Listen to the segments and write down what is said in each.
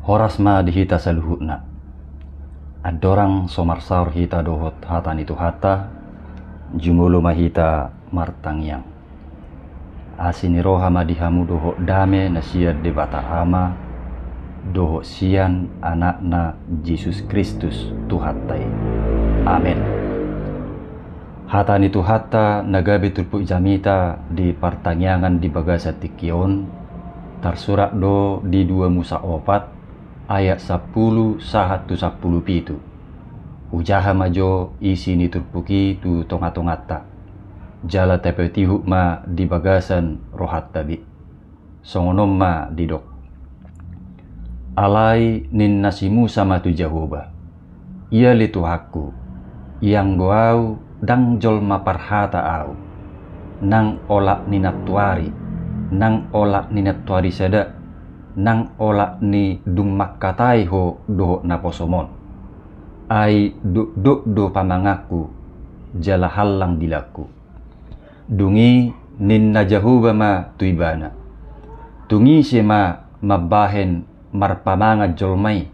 Horas ma dihita saluhutna. Adorang somar saur hita dohot hatan itu hata, jumulu mahita martangyang. Asini roha madihamu dohot dame nasiad debata ama, dohot sian anakna Yesus Kristus Tuhatai. Amin. Hatan itu hata nagabe turpu jamita di partangyangan di bagasa tikion, tersurat do di 2 Musa 4 ayat 10 sahat tu 10 pitu. Ujaha majo isi ni turpuki tu tonga-tongata. Jala tepe tihuk ma di bagasan rohat tabi. Songonom ma didok. Alai nin nasimu sama tu Jehovah. Ia li Tuhaku. Yang goau dang jol ma parhata au. Nang olak ninatuari. Nang olak ninatuari seda. Nang olak ni dung makkatai ho doho naposomon. Ai do pamangaku jala halang dilaku. Dungi ninna Jehovah ma tuibana. Tungi se ma mabahen marpamanga jolmai.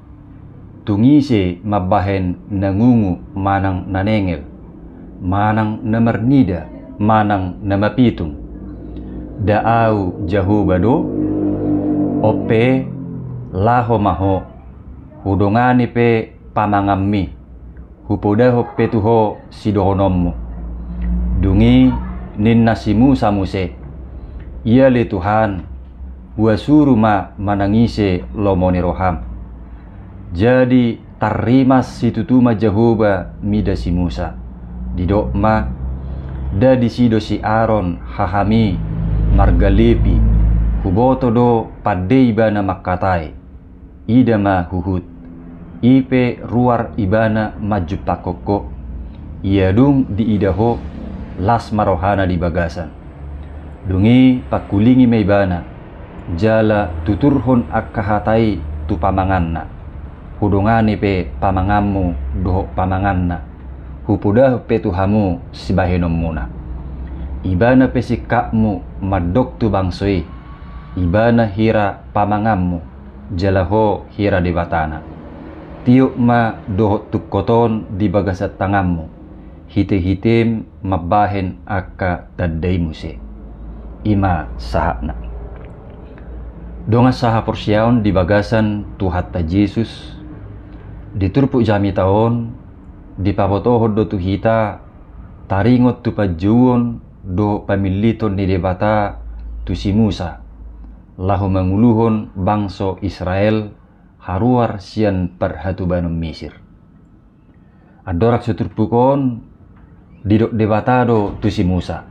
Tungi se mabahen nangungu manang nanengel. Manang namernida, manang namapitung. Daau Jehovah do ope laho maho hudongani pe pamangammi hupodaho pe tuho sidohonommu dungi ninna simu samuse ia le Tuhan buasuru ma manangise lomoni roham jadi tarimas situtuma Jehovah mida si Musa didok ma da disido si Aaron hahami margalepi huboto do padde ibana makkatai idama huhut ipe ruar ibana majupakoko iadung di idaho las marohana di bagasan dungi pakulingi meibana jala tuturhon akkahatai tu pamanganna hudongani pe pamangammu doho pamanganna hupudah pe tuhamu sibahenom muna ibana pe sikapmu madok tu bangsoi ibana hira pamangammu jalaho hira di batana tiuk ma dohot tukoton di bagasat tangammu hite-hitem mabahen akka tadaimu se ima sahakna donga saha porsiaon di bagasan tuhatta Yesus diturpu jami taon di pabotohod do tuhita taringot tu pajuon do pamiliton ni debata tu si Musa lahu manguluhon bangso Israel haruar sian perhatubanum Mesir. Adorak suturpukon didok debatado tu si Musa.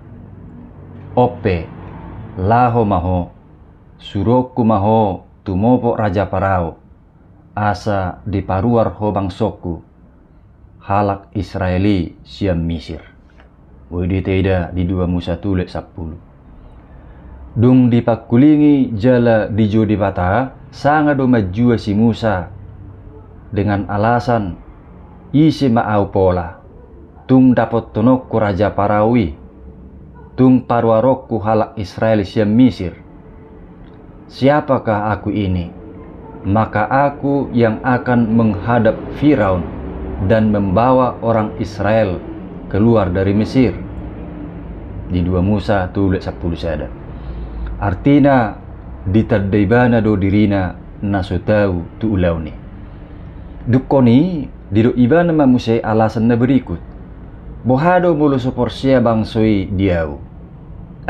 Ope laho maho suroku maho tumopo raja Parao asa di paruar ho bangsoku halak Israeli sian Mesir. Widi teda di 2 Musa tulet 10. Dung dipakulingi jala dijo di bata sanga do majua si Musa dengan alasan isi maau pola tung dapat tonokku raja Parawi tung parwarokku halak Israel siam Mesir. Siapakah aku ini? Maka aku yang akan menghadap Firaun dan membawa orang Israel keluar dari Mesir. Di 2 Musa tulis 10 sada. Artina ditadaibana do dirina nasotau tu ulauni. Dukoni dido ibana mamusai alasan na berikut. Bohado mulu soporsia bangsoi diau.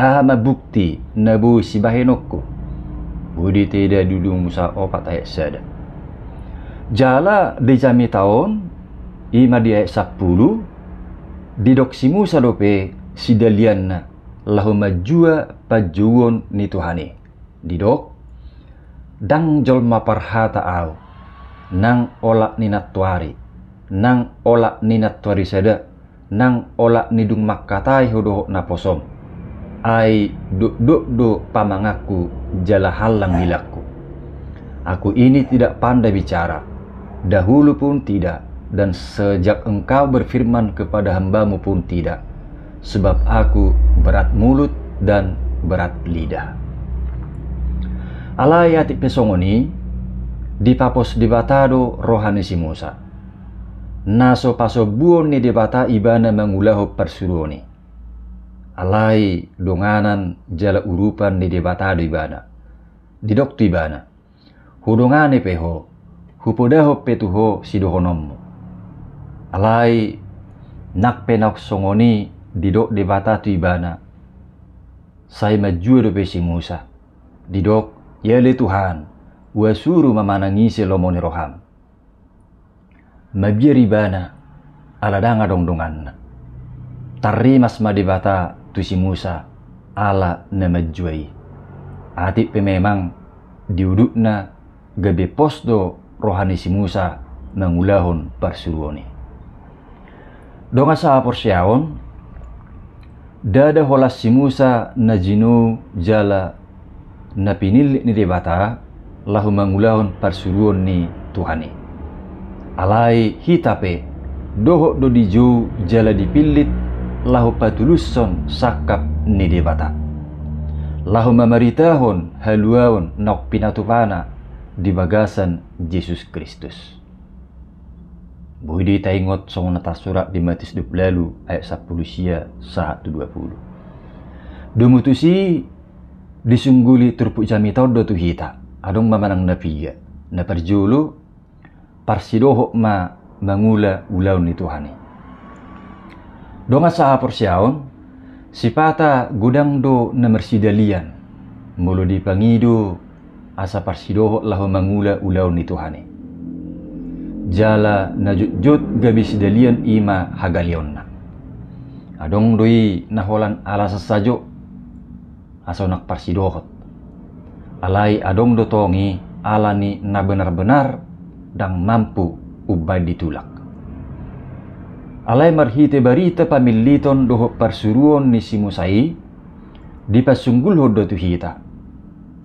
Ama bukti nabu si bahenokku. Budi tidak dudung Musa 4 ayat sada. Jala di jami tahun ima di ayat 10 didok si Musa dope si dalianna lahu majua pajuon ni Tuhani didok dang jolma parhata au nang olak ninatuari nang olak ninatuari sada nang olak nidung makkatai hodoh naposom ai do pamangaku jala halang dilaku. Aku ini tidak pandai bicara dahulu pun tidak dan sejak engkau berfirman kepada hambamu pun tidak sebab aku berat mulut dan berat lidah. Alai ati pesongoni Dipapos dibatado rohani si Musa. Naso paso buon ni dibata ibana mangulaho persuruoni. Alai donganan jala urupan ni debatado ibana. Didoktu ibana. Hudongane peho. Hupodaho petuho sidohonommu. Alai nak penak songoni didok debatatu ibana. Saya maju dope si Musa. Didok yale Tuhan. Wasuru mamanangisi lomoni roham. Mabiar ibana aladanga dongdongan. Tarimas madibata tu si Musa ala na majuai. Ati pe memang diudukna gabe posdo rohani si Musa mangulahon parsuruoni. Donga sa porsiaon dada holas si Musa na jinu jala na pinili ni debata lahu mangulahon parsuruon ni Tuhani. Alai hitape doho do dijo jala dipilit lahu patuluson sakap ni debata. Lahu mamaritahon haluaon nok pinatupana di bagasan Yesus Kristus. Buhidi taingot song nata surat di Matius 20 ayat 10 sia 1:20. Dumutusi disungguli turpu jami tau do tu hita adong mamanang napiya na perjulu parsidoho ma mangula ulaw ni Tuhani. Donga sa porsiaon, sipata gudang do na mersidalian, mulu di pangido asa parsidoho lahu mangula ulaw ni Tuhani. Jala na jutjut gabi sidalian ima hagalion na. Adong doi naholan ala sasajo aso nak parsidohot. Alai adong do tongi ala ni na benar-benar dang mampu ubay ditulak. Alay marhite barita pamiliton doho parsuruon ni si Musai dipasunggul hodo tu hita.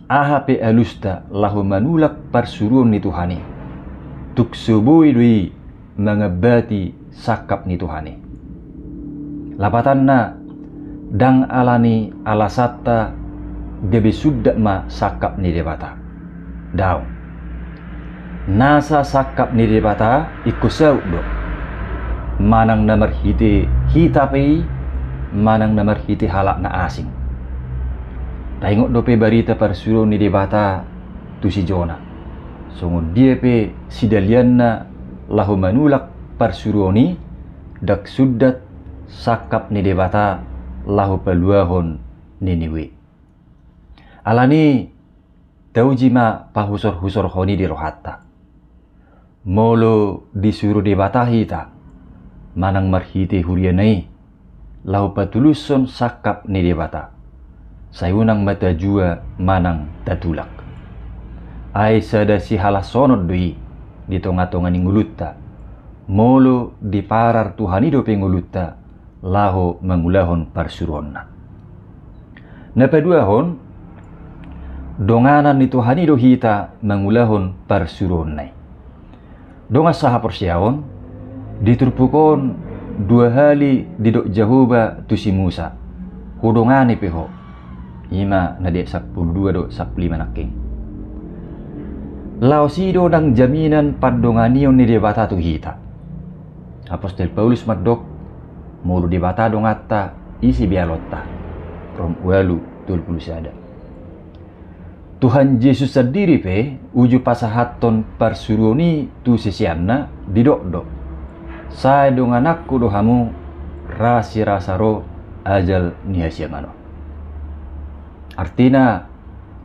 Ahape alusta lahu manulak parsuruon ni Tuhani. Tuksubuy dui mangabati sakap ni Tuhani. Lapatan na dang alani alasata gabi sudda ma sakap ni debata. Daw. Nasa sakap ni debata ikusaw do. Manang namar hiti hitapi, manang namar hiti halak na asing. Taingot dope barita parsuro ni debata tu si Jona. Sungod dia pe sidalian na lahu manulak parsuroni dak sudat sakap ni debata lahu peluahon Niniwe. Alani taujima pahusor-husor honi di rohatta. Molo disuruh debata hita manang marhiti hurianai lau patuluson sakap ni debata sayunang mata jua manang tatulak ay sada si halasonod dui di tonga-tonga ni ngulutta molo di parar tuhanido pengulutta laho mangulahon parsuronna napaduahon donganan ni tuhanido hita mangulahon parsuronnai. Donga saha porsiaon diturpukon 2 hali didok jahuba tu si Musa hudongani peho ima na dek 12 do 15 naking lao sido nang jaminan padonganion ni debata tu hita. Apostol Paulus madok mulu debata dongata isi bialotta rom walu tulpulu sada. Tuhan Yesus sendiri pe uju pasahaton parsuruni tu sesianna didok-dok. Saya dong anakku dohamu rasi rasaro ajal nihasyamano. Artina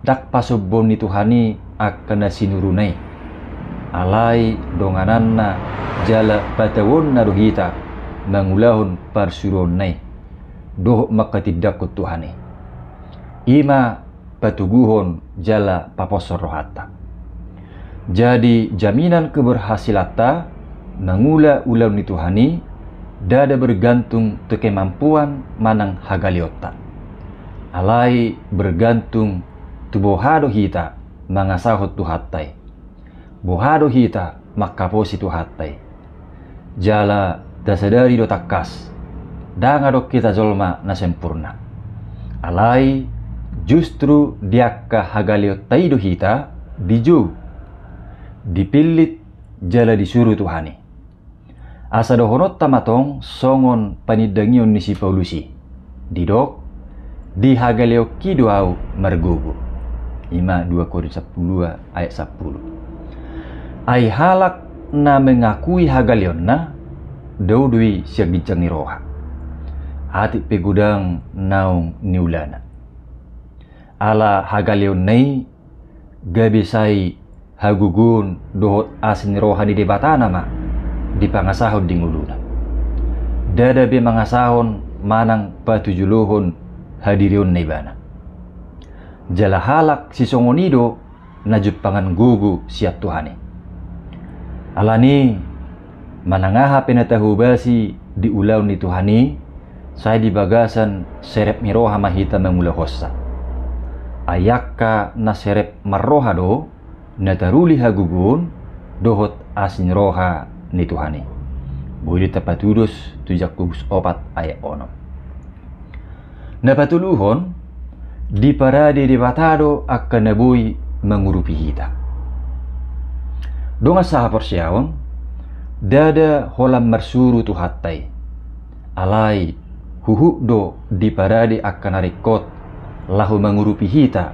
dak pasobon ni Tuhani akan sinurunai. Alai dongananna jala patawon na dohita mangulahon parsurunai. Doh makatidakut Tuhani. Ima patuguhon jala paposor rohata. Jadi jaminan keberhasilata mangula ulau ni Tuhani dada bergantung te kemampuan manang hagaliota. Alai bergantung tu bohado hita mangasahot tu hatai. Bohado hita makaposi tu hatai. Jala dasadari do takas. Dangadok kita jolma na sempurna. Alai justru diakka hagaliot taido hita diju dipilit jala disuruh Tuhani. Asa dohonot tamatong songon panidangion ni si Paulusi. Didok, di hagaleo kidoau margogo. 2 Korintus 10 ayat 10. Ai halak na mengakui hagaleon na, daudui siya bincang ni roha. Ati pegudang naong niulana. Ala hagaleon nai, gabisay hagugun dohot asin roha di debatana ma, di pangasahon di nguluna. Dadabi mangasahon manang patujuluhon hadirion na ibana. Jala halak si songonido na jupangan gugu siya Tuhani. Alani manangaha pinatahubasi di ulaw ni Tuhani, say di bagasan serep miroha mahita mangula hossa. Ayakka na serep marroha do, nataruli hagugun dohot asin roha ni Tuhani. Buhi tapatudus 7 ayat 6. Napatuluhon, di parade di batado akan nabuy mangurupi hita. Donga sa haporsiyaon, dada holam marsuru tu hatay. Alay huhukdo di parade akan narikot lahu mangurupi hita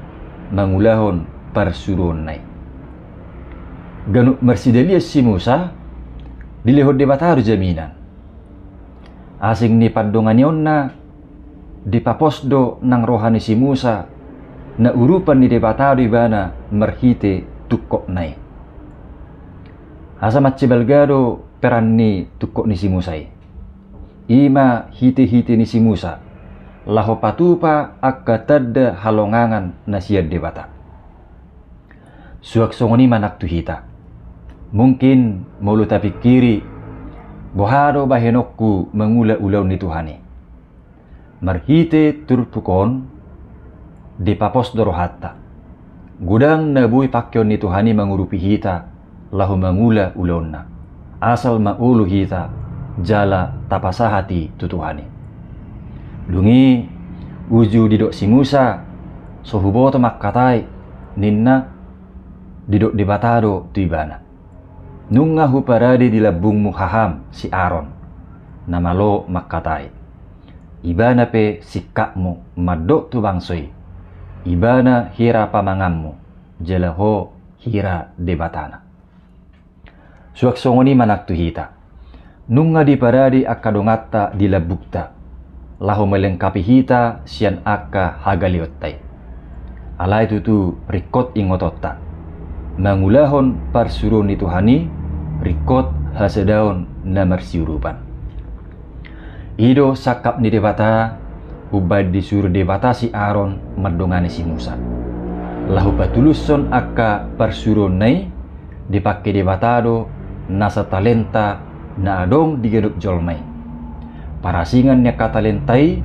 mangulahon parsuron nay. Ganuk marsidalias si Musa dilihod di batado jaminan. Asing ni padonganion na dipaposdo ng rohani si Musa na urupan ni debatado ibana marhite tukok nay. Asa matsibalgado peran ni tukok ni si Musa. Ima hite-hite ni si Musa laho patupa akka tadda halongangan na siya debata. Suak songoni manak tuhita. Mungkin mulu tapi kiri bohado bahenokku mengula ulaw ni Tuhani. Marhite turpukon di papos dorohatta. Gudang nabuy pakyon ni Tuhani mangurupi hita lahu mangula ulonna. Asal maulu hita jala tapasahati tu Tuhani. Lungi uju didok si Musa sohuboto makkatay ninna didok di batado tu ibana. Nunga huparade di labungmu haham si Aaron namalo makkatay. Ibana pe sikakmu madok tu bangsoy. Ibana hira pamangammu jalaho hira debatana. Suak songoni manak tu hita. Nunga di parade akadongata di labukta. Lahu melengkapi hita sian akka hagaliotay. Alay tutu rikot ingotota. Mangulahon parsuron ni Tuhani rikot hasadaon na marsiurupan. Ido sakap ni debata ubad disuruh debata si Aaron madongani si Musa. Lahu patuluson akka parsuron nay dipake debatado nasa talenta na adong digaduk jolmay. Parasingan niya katalentai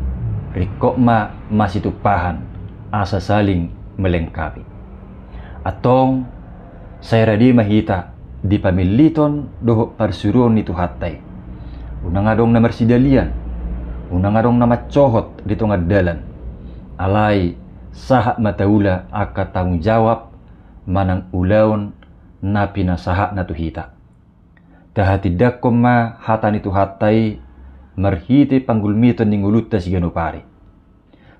rikok ma masitupahan asa saling melengkapi. Atong saya radi mahita di pamiliton doho parsuron ni Tuhatay. Unang adong na marsidalian, unang adong na matsohot di tungad dalan. Alay saha mataula aka tanggung jawab manang ulaon na pinasaha na tuhita. Tahatidak ko ma hata ni Tuhatay marhiti panggulmiton ni nguluta si Ganupari.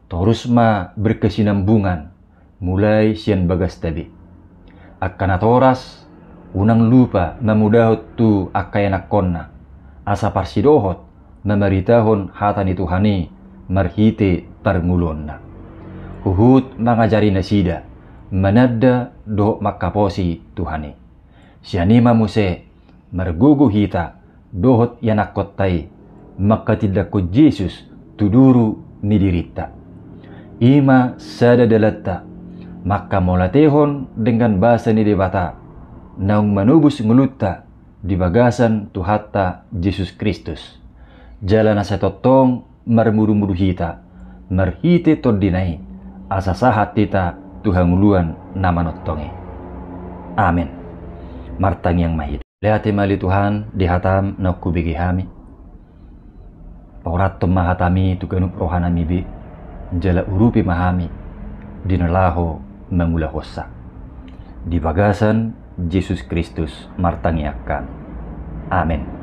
Torus ma berkesinambungan mulai sian bagas tabi. Akkanatoras unang lupa mamudahot tu akayanakonna asa parsidohot mamaritahon hata ni Tuhani marhiti parngulonna. Huhut mangajari na sida manadda doh makaposi Tuhani. Sianima muse margugu hita dohot yanakotay makatidak ko Jesus tuduru ni dirita. Ima sada dalatta maka molatehon dengan bahasa ni debata naung manubus nguluta di bagasan Tuhatta Jesus Kristus. Jalan asa totong marmuru-muru hita marhite tordinai asa sahat tita tuhanguluan nama notonge. Amin. Martang yang mahit. Lihat mali Tuhan dihatam na kubigi hami. Paurat mahatami tuganup rohanami bi jala urupi mahami dinalaho mangula hossa. Di bagasan Yesus Kristus martangiakan. Amin.